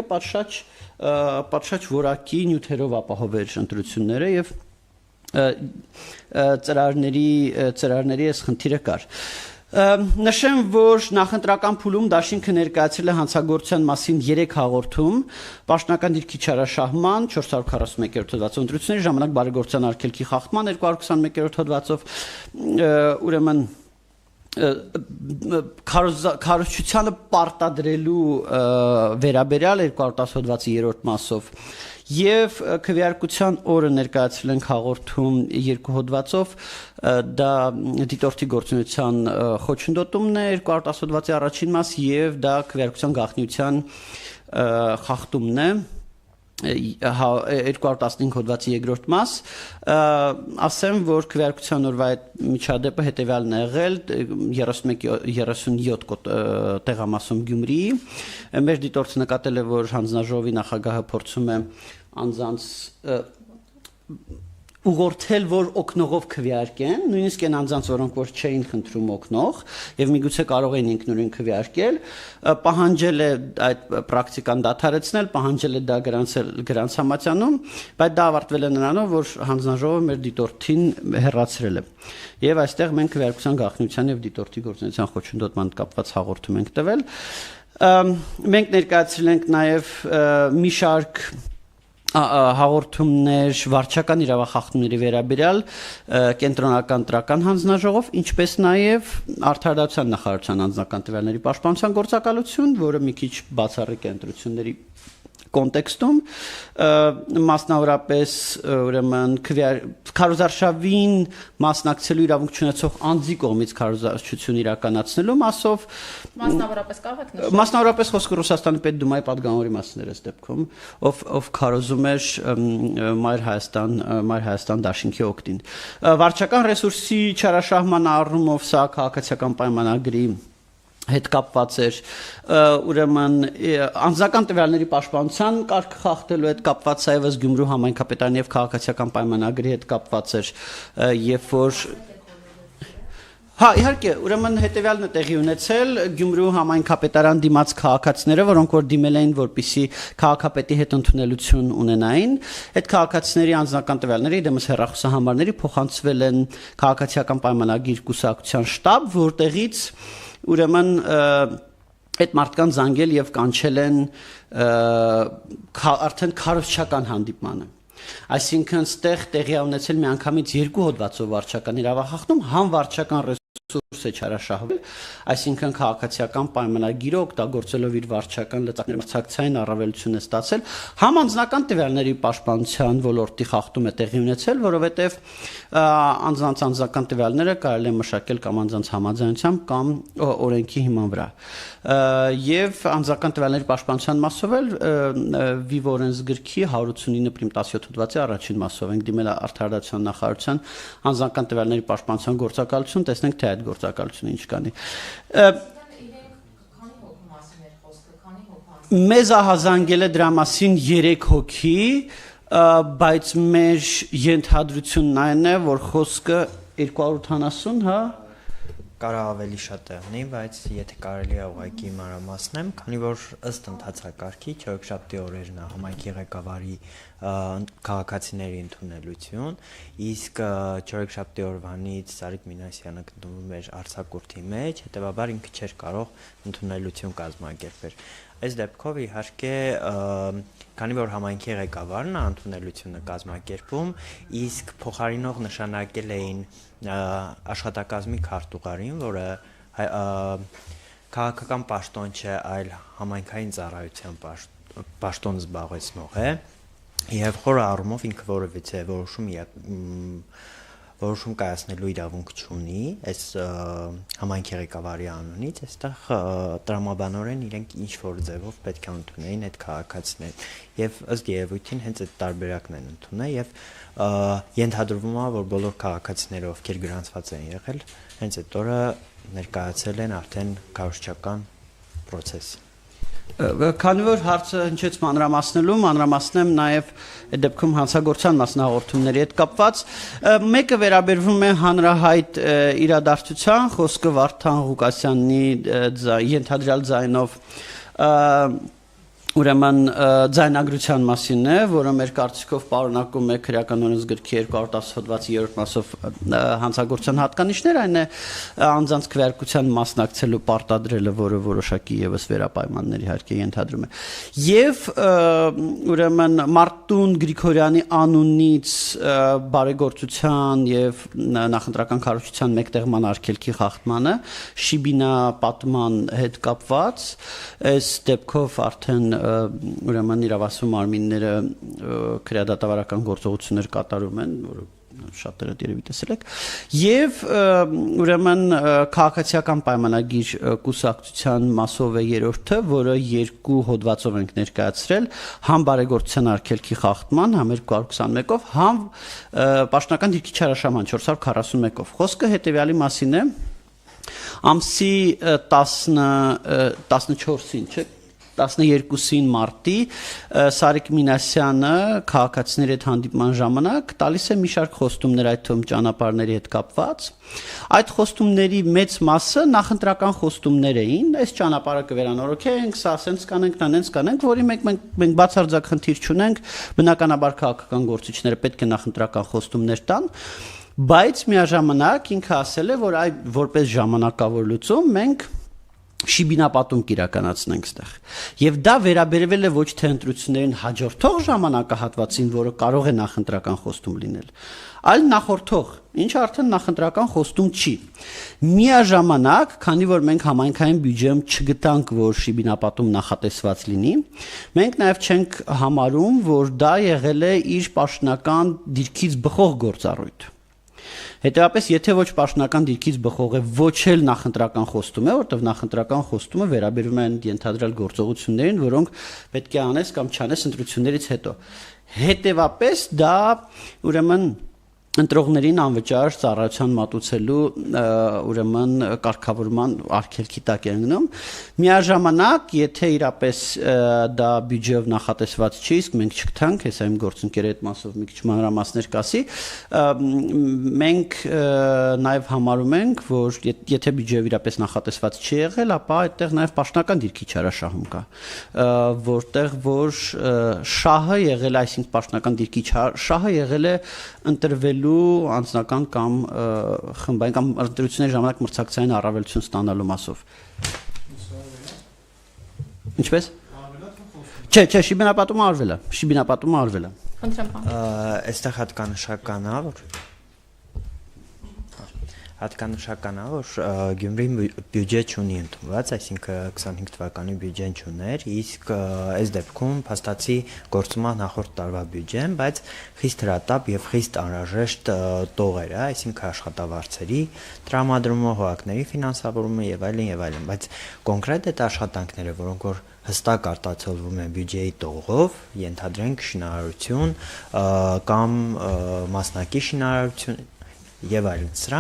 պետք է պատշաճ որակի նյութերով ապահովել ընտրությունները եւ ծրարների այս խնդիրը կար։ Նշեմ, որ նախընտրական փուլում դաշինքը ներկայացրել է հանցագործության մասին 3 հաղորդում, պաշտոնական դիրքի չարաշահման 441-րդ հոդվածով ընտրությունների ժամանակ բարեգործության արգելքի խախտման 221-րդ հոդվածով, ուրեմն քարոզչությանը պարտադրելու վերաբերյալ 210 հոդվածի 3-րդ մասով եւ քվեարկության օրը ներկայացրել ենք հաղորդում 2 հոդվածով, դա դիտորդի գործունեության խոչընդոտումն է 210 հոդվածի առաջին մաս եւ դա քվեարկության գաղտնիության խախտումն է 215 հոդվածի 2-րդ մաս, ասեմ, որ քվեարկության օրվա այդ միջադեպը հետևյալն է եղել 37 տեղամասում Գյումրիի, մեր դիտորդը նկատել է, որ հանձնաժողովի նախագահը փորձում է անձանց ուղղորդել, որ օգնողով քվեարկեն, նույնիսկ այն անձանց, որոնք որ չէին խնդրում օգնող, եւ միգուցե կարող էին ինքնուրույն քվեարկել, պահանջել է այդ պրակտիկան դադարեցնել, պահանջել է դա գրանց համացանում, բայց դա ավարտվել է նրանով, որ հանձնաժողովը մեր դիտորդին հեռացրել է։ Եվ այստեղ մենք քվեարկության գաղտնիության եւ դիտորդի գործունեության խոչընդոտման կապված հաղորդում ենք տվել։ Մենք ներկայացրել ենք նաեւ մի շարք հաղորդումներ վարչական իրավախախտումների վերաբերյալ կենտրոնական տրական հանձնաժողով, ինչպես նաև արդարադատության նախարարության անձնական տվյալների պաշտպանության գործակալություն, որը մի քիչ բացառիկ է ընտրությունների կոնտեքստում, մասնավորապես ուրեմն քարոզարշավին մասնակցելու իրավունք չունեցող անձի կողմից քարոզարշություն իրականացնելու մասով մասնավորապես կարող եք նշել մասնավորապես խոսքը Ռուսաստանի Պետդումայի պատգամավորի մասին էր այս դեպքում, ով քարոզում էր Մայր Հայաստան դաշինքի օգտին։ Վարչական ռեսուրսի չարաշահման առումով սա քաղաքացիական պայմանագրի հետ կապված էր, ուրեմն անձնական տվյալների պաշտպանության կարգ խախտելու հետ կապված է եւս Գյումրու համայնքապետարանի եւ քաղաքացիական պայմանագրի հետ կապված էր, երբ որ Հա, իհարկե, ուրեմն հետևյալն է տեղի ունեցել Գյումրու համայնքապետարան դիմաց քաղաքացիները, որոնք որ դիմել էին, որպեսզի քաղաքապետի հետ ընդունելություն ունենային, այդ քաղաքացիների անձնական տվյալները դեմս հեռախոսահամարների փոխանցվել են քաղաքացիական պայմանագիր կուսակցության շտաբ, որտեղից ուրեմն այդ մարդկանց զանգել եւ կանչել են արդեն քարոզչական հանդիպմանը։ Այսինքն ստեղ տեղի ունեցել միանգամից 2 հոդվածով վարչական իրավախախտում, համ վարչական ռեսուրս է չարաշահվել, այսինքն քաղաքացիական պայմանագիրը օգտագործելով իր վարչական լծակների մրցակցային առավելություն է ստացել, համ անձնական տվյալների պաշտպանության ոլորտի խախտում է տեղի ունեցել, որովհետև անձանց անձնական տվյալները կարելի է մշակել կամ անձանց համաձայնությամբ կամ օրենքի հիման վրա։ Եվ անձնական տվյալների պաշտպանության մասով էլ Վիվ օրենսգրքի 189.17 հոդվածի առաջին մասով ենք դիմել արդարադատության նախարարության անձնական տվյալների պաշտպանության գործակալություն, տեսնենք թե այդ գործակալությունը ինչ կանի։ Մեզ ահազանգել է դրա մասին 3 հոգի, բայց մեր ենթադրությունն այն է, որ խոսքը 270, հա, կարող ավելի շատ եղնի, բայց եթե կարելի է ուղղակի մանրամասնեմ, քանի որ ըստ ընթացակարգի չորեքշաբթի օրերն է համայնքի ղեկավարի քաղաքացիների ընդունելություն, իսկ չորեքշաբթի օրվանից Սարիկ Մինասյանը գտնվում էր արձակուրդի մեջ, հետեւաբար ինքը չէր կարող ընդունելություն կազմակերպել։ Այս դեպքով իհարկե քանի որ համայնքի ղեկավարն է ընդունելությունը կազմակերպում, իսկ փոխարինող նշանակել էին աշխատակազմի քարտուղարին, որը քաղաքական պաշտոն չէ, այլ համայնքային ծառայության պաշտոն զբաղեցնող է, եւ խորը առումով ինքը որևիցե որոշում կայացնելու իրավունք չունի, այս համայնքի ղեկավարի անունից, այստեղ տրամաբանորեն իրենք ինչ որ ձևով պետք է ընդունեին այդ քաղաքացիներին, եւ ըստ երևույթին հենց այդ տարբերակն են ընդունել եւ ենթադրվում է, որ բոլոր քաղաքացիները, ովքեր գրանցված են եղել, հենց այդ օրը ներկայացել են արդեն քարոզչական process։ Քանի որ հարցը հնչեց մանրամասնեմ նաև այդ դեպքում հանցագործության մասնահաղորդումների հետ կապված, մեկը վերաբերվում է հանրահայտ իրադարձության, խոսքը Վարդան Ղուկասյանի ենթադրյալ ձայնով Ուրեմն ձայնագրության մասին է, որը մեր կարծիքով պարունակում է քրեական օրենսգրքի 210 հոդվածի 3-րդ մասով հանցագործության հատկանիշներ, այն է անձանց քվեարկության մասնակցելու պարտադրելը, որը որոշակի եւս վերապայմանների իհարկե ենթադրում է։ Եվ ուրեմն Մարտուն Գրիգորյանի անունից բարեգործության եւ նախընտրական կառույցության մեկտեղման արգելքի խախտմանը շիբինա պատման հետ կապված այս դեպքով արդեն ուրեմն իրավասու մարմինները քրեադատավարական գործողություններ կատարում են, որը շատերը երևի տեսել եք, եւ ուրեմն քաղաքացիական պայմանագիր կուսակցության մասով է երրորդը, որը երկու հոդվածով ենք ներկայացրել, համ բարեգործության արգելքի խախտման, համ 221-ով, համ պաշտոնական դիրքի չարաշահման 441-ով։ Խոսքը հետեւյալի մասին է. ամսի 14-ին, չէ՞, 12-ին մարտի Սարիկ Մինասյանը քաղաքացիների հետ հանդիպման ժամանակ տալիս է մի շարք խոստումներ, այդ թվում ճանապարհների հետ կապված։ Այդ խոստումների մեծ մասը նախընտրական խոստումներ էին, այս ճանապարհը կվերանորոգենք, սա ասենց կանենք, նանենց կանենք, որի մենք բացարձակ խնդիր չունենք, բնականաբար քաղաքական գործիչները պետք է նախընտրական խոստումներ տան, բայց միաժամանակ ինքը ասել է, որ որպես ժամանակավոր լուծում մենք շիբինապատում կիրականացնենք ստեղ։ Եվ դա վերաբերվել է ոչ թե ընտրություններին հաջորդող ժամանակահատվածին, որը կարող է նախընտրական խոստում լինել, այլ նախորդող, ինչը արդեն նախընտրական խոստում չի։ Միաժամանակ, քանի որ մենք համայնքային բյուջեում չգտանք, որ շիբինապատում նախատեսված լինի, մենք նաև չենք համարում, որ դա եղել է իր պաշտոնական դիրքից բխող գործառույթ։ Հետևաբար, եթե ոչ պաշտոնական դիրքից բխող է, ոչ էլ նախընտրական խոստում է, որտեղ նախընտրական խոստումը վերաբերում է ենթադրյալ գործողություններին, որոնք պետք է անես կամ չանես ընտրություններից հետո։ Հետևաբար, դա ուրեմն ընտրողներին անվճար ծառայության մատուցելու ուրեմն կարգավորման արգելքի տակ է ընկնում։ Միաժամանակ, եթե իրապես դա բյուջեով նախատեսված չի, իսկ մենք չգտանք, հեսա իմ գործընկերի հետ մասով մի քիչ մանրամասներ կասի, մենք նաև համարում ենք, որ եթե բյուջեով իրապես նախատեսված չի եղել, ապա այդտեղ նաև պաշտոնական դիրքի չարաշահում կա, որտեղ որ շահը եղել է, այսինքն պաշտոնական դիրքի շահը եղել է ընտրվելու անձնական կամ խմբային կամ ընտրությունների ժամանակ մրցակցային առավելություն ստանալու մասով։ Ինչպես։ Չէ, շիբինապատումը արվել է։ Այստեղ հատկանշական է, որ Գյումրին բյուջե չունի ընդունված, այսինքն 25 թվականի բյուջեն չուներ, իսկ այս դեպքում փաստացի գործման նախորդ տարվա բյուջեն, բայց խիստ հրատապ եւ խիստ անհրաժեշտ տողեր է, այսինքն աշխատավարձերի տրամադրումը, հողակների ֆինանսավորումը եւ այլն, բայց կոնկրետ այդ աշխատանքները, որոնք որ հստակ արտացոլվում են բյուջեի տողով, ենթադրենք շինարարություն կամ մասնակի շինարարություն եւ այլն, սրանք